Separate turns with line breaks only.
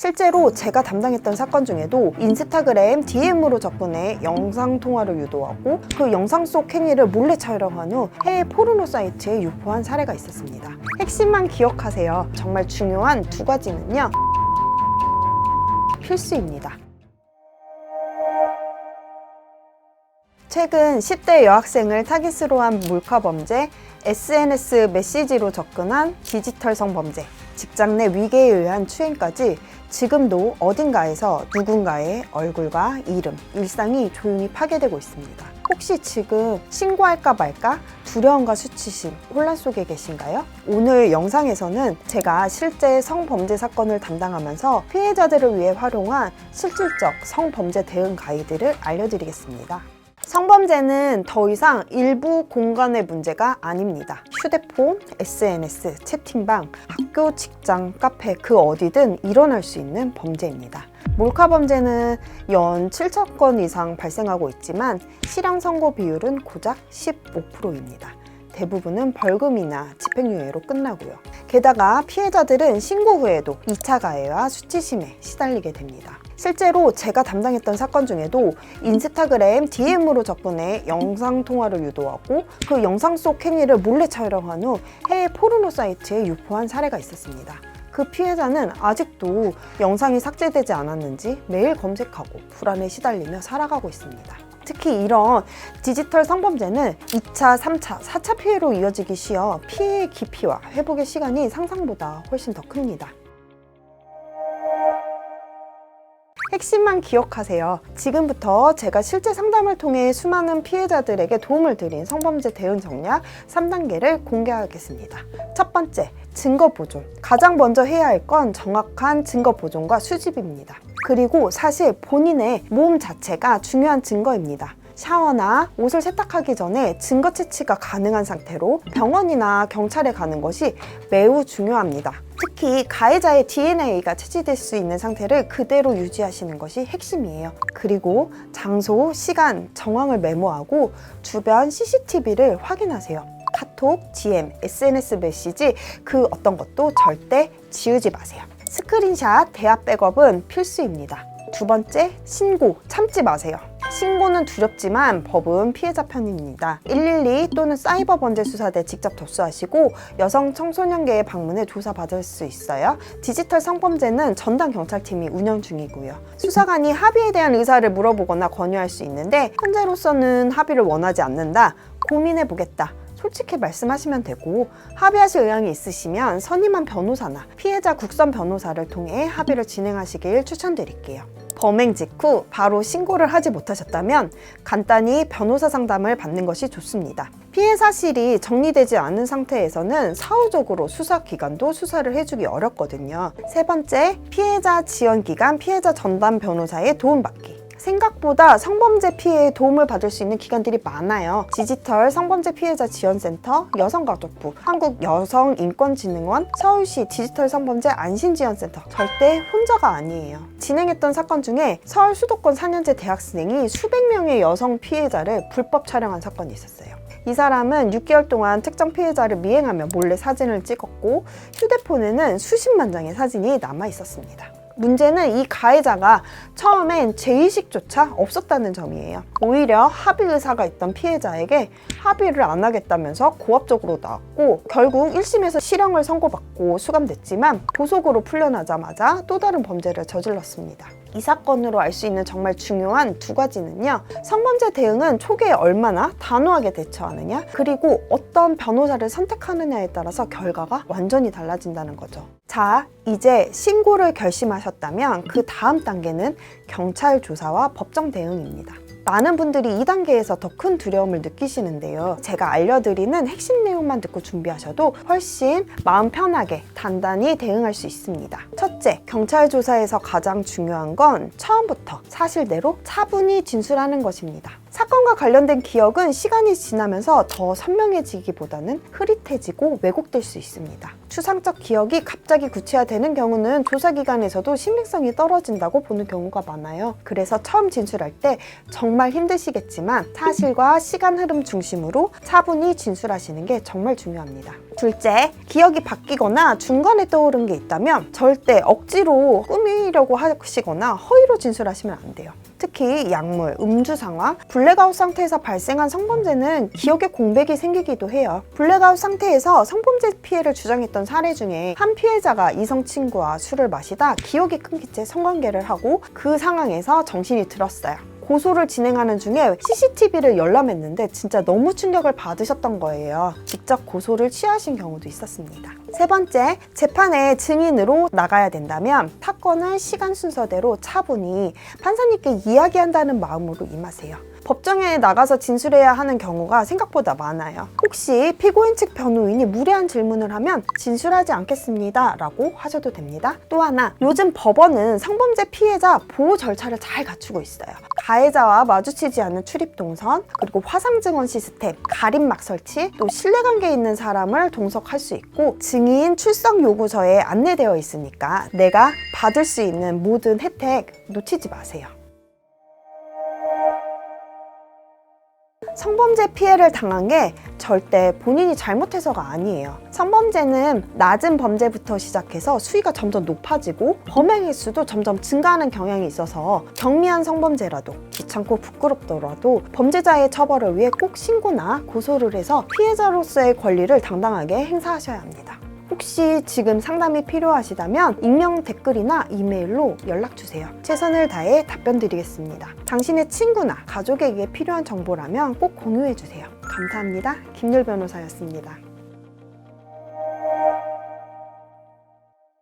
실제로 제가 담당했던 사건 중에도 인스타그램 DM으로 접근해 영상통화를 유도하고 그 영상 속 행위를 몰래 촬영한 후 해외 포르노 사이트에 유포한 사례가 있었습니다. 핵심만 기억하세요. 정말 중요한 두 가지는요, 필수입니다. 최근 10대 여학생을 타깃으로 한 몰카범죄, SNS 메시지로 접근한 디지털 성범죄, 직장 내 위계에 의한 추행까지 지금도 어딘가에서 누군가의 얼굴과 이름, 일상이 조용히 파괴되고 있습니다. 혹시 지금 신고할까 말까 두려움과 수치심, 혼란 속에 계신가요? 오늘 영상에서는 제가 실제 성범죄 사건을 담당하면서 피해자들을 위해 활용한 실질적 성범죄 대응 가이드를 알려드리겠습니다. 성범죄는 더 이상 일부 공간의 문제가 아닙니다. 휴대폰, SNS, 채팅방, 학교, 직장, 카페 그 어디든 일어날 수 있는 범죄입니다. 몰카 범죄는 연 7천 건 이상 발생하고 있지만 실형 선고 비율은 고작 15%입니다. 대부분은 벌금이나 집행유예로 끝나고요. 게다가 피해자들은 신고 후에도 2차 가해와 수치심에 시달리게 됩니다. 실제로 제가 담당했던 사건 중에도 인스타그램 DM으로 접근해 영상통화를 유도하고 그 영상 속 행위를 몰래 촬영한 후 해외 포르노 사이트에 유포한 사례가 있었습니다. 그 피해자는 아직도 영상이 삭제되지 않았는지 매일 검색하고 불안에 시달리며 살아가고 있습니다. 특히 이런 디지털 성범죄는 2차, 3차, 4차 피해로 이어지기 쉬워 피해의 깊이와 회복의 시간이 상상보다 훨씬 더 큽니다. 핵심만 기억하세요. 지금부터 제가 실제 상담을 통해 수많은 피해자들에게 도움을 드린 성범죄 대응 전략 3단계를 공개하겠습니다. 첫 번째, 증거 보존. 가장 먼저 해야 할 건 정확한 증거 보존과 수집입니다. 그리고 사실 본인의 몸 자체가 중요한 증거입니다. 샤워나 옷을 세탁하기 전에 증거 채취가 가능한 상태로 병원이나 경찰에 가는 것이 매우 중요합니다. 특히 가해자의 DNA가 채취될 수 있는 상태를 그대로 유지하시는 것이 핵심이에요. 그리고 장소, 시간, 정황을 메모하고 주변 CCTV를 확인하세요. 카톡, DM, SNS 메시지 그 어떤 것도 절대 지우지 마세요. 스크린샷, 대화 백업은 필수입니다. 두 번째, 신고, 참지 마세요. 신고는 두렵지만 법은 피해자 편입니다. 112 또는 사이버범죄수사대 직접 접수하시고 여성 청소년계에 방문해 조사받을 수 있어요. 디지털 성범죄는 전담 경찰팀이 운영 중이고요. 수사관이 합의에 대한 의사를 물어보거나 권유할 수 있는데 현재로서는 합의를 원하지 않는다, 고민해보겠다, 솔직히 말씀하시면 되고, 합의하실 의향이 있으시면 선임한 변호사나 피해자 국선 변호사를 통해 합의를 진행하시길 추천드릴게요. 범행 직후 바로 신고를 하지 못하셨다면 간단히 변호사 상담을 받는 것이 좋습니다. 피해 사실이 정리되지 않은 상태에서는 사후적으로 수사기관도 수사를 해주기 어렵거든요. 세 번째, 피해자 지원기관, 피해자 전담 변호사의 도움받기. 생각보다 성범죄 피해에 도움을 받을 수 있는 기관들이 많아요. 디지털 성범죄 피해자 지원센터, 여성가족부, 한국여성인권진흥원, 서울시 디지털 성범죄 안심지원센터. 절대 혼자가 아니에요. 진행했던 사건 중에 서울 수도권 4년제 대학생이 수백 명의 여성 피해자를 불법 촬영한 사건이 있었어요. 이 사람은 6개월 동안 특정 피해자를 미행하며 몰래 사진을 찍었고 휴대폰에는 수십만 장의 사진이 남아 있었습니다. 문제는 이 가해자가 처음엔 죄의식조차 없었다는 점이에요. 오히려 합의 의사가 있던 피해자에게 합의를 안 하겠다면서 고압적으로 나왔고 결국 1심에서 실형을 선고받고 수감됐지만 보석으로 풀려나자마자 또 다른 범죄를 저질렀습니다. 이 사건으로 알 수 있는 정말 중요한 두 가지는요, 성범죄 대응은 초기에 얼마나 단호하게 대처하느냐, 그리고 어떤 변호사를 선택하느냐에 따라서 결과가 완전히 달라진다는 거죠. 자, 이제 신고를 결심하셨다면 그 다음 단계는 경찰 조사와 법정 대응입니다. 많은 분들이 2단계에서 더 큰 두려움을 느끼시는데요. 제가 알려드리는 핵심 내용만 듣고 준비하셔도 훨씬 마음 편하게 단단히 대응할 수 있습니다. 첫째, 경찰 조사에서 가장 중요한 건 처음부터 사실대로 차분히 진술하는 것입니다. 사건과 관련된 기억은 시간이 지나면서 더 선명해지기보다는 흐릿해지고 왜곡될 수 있습니다. 추상적 기억이 갑자기 구체화되는 경우는 조사기관에서도 신빙성이 떨어진다고 보는 경우가 많아요. 그래서 처음 진술할 때 정말 힘드시겠지만 사실과 시간 흐름 중심으로 차분히 진술하시는 게 정말 중요합니다. 둘째, 기억이 바뀌거나 중간에 떠오른 게 있다면 절대 억지로 꾸미려고 하시거나 허위로 진술하시면 안 돼요. 특히 약물, 음주 상황, 블랙아웃 상태에서 발생한 성범죄는 기억에 공백이 생기기도 해요. 블랙아웃 상태에서 성범죄 피해를 주장했던 사례 중에 한 피해자가 이성 친구와 술을 마시다 기억이 끊긴 채 성관계를 하고 그 상황에서 정신이 들었어요. 고소를 진행하는 중에 CCTV를 열람했는데 진짜 너무 충격을 받으셨던 거예요. 직접 고소를 취하신 경우도 있었습니다. 세 번째, 재판에 증인으로 나가야 된다면 사건을 시간 순서대로 차분히 판사님께 이야기한다는 마음으로 임하세요. 법정에 나가서 진술해야 하는 경우가 생각보다 많아요. 혹시 피고인 측 변호인이 무례한 질문을 하면 진술하지 않겠습니다 라고 하셔도 됩니다. 또 하나, 요즘 법원은 성범죄 피해자 보호 절차를 잘 갖추고 있어요. 가해자와 마주치지 않는 출입 동선, 그리고 화상 증언 시스템, 가림막 설치, 또 신뢰관계에 있는 사람을 동석할 수 있고 증인 출석 요구서에 안내되어 있으니까 내가 받을 수 있는 모든 혜택 놓치지 마세요. 성범죄 피해를 당한 게 절대 본인이 잘못해서가 아니에요. 성범죄는 낮은 범죄부터 시작해서 수위가 점점 높아지고 범행 횟수도 점점 증가하는 경향이 있어서 경미한 성범죄라도 귀찮고 부끄럽더라도 범죄자의 처벌을 위해 꼭 신고나 고소를 해서 피해자로서의 권리를 당당하게 행사하셔야 합니다. 혹시 지금 상담이 필요하시다면 익명 댓글이나 이메일로 연락주세요. 최선을 다해 답변 드리겠습니다. 당신의 친구나 가족에게 필요한 정보라면 꼭 공유해주세요. 감사합니다. 김율 변호사였습니다.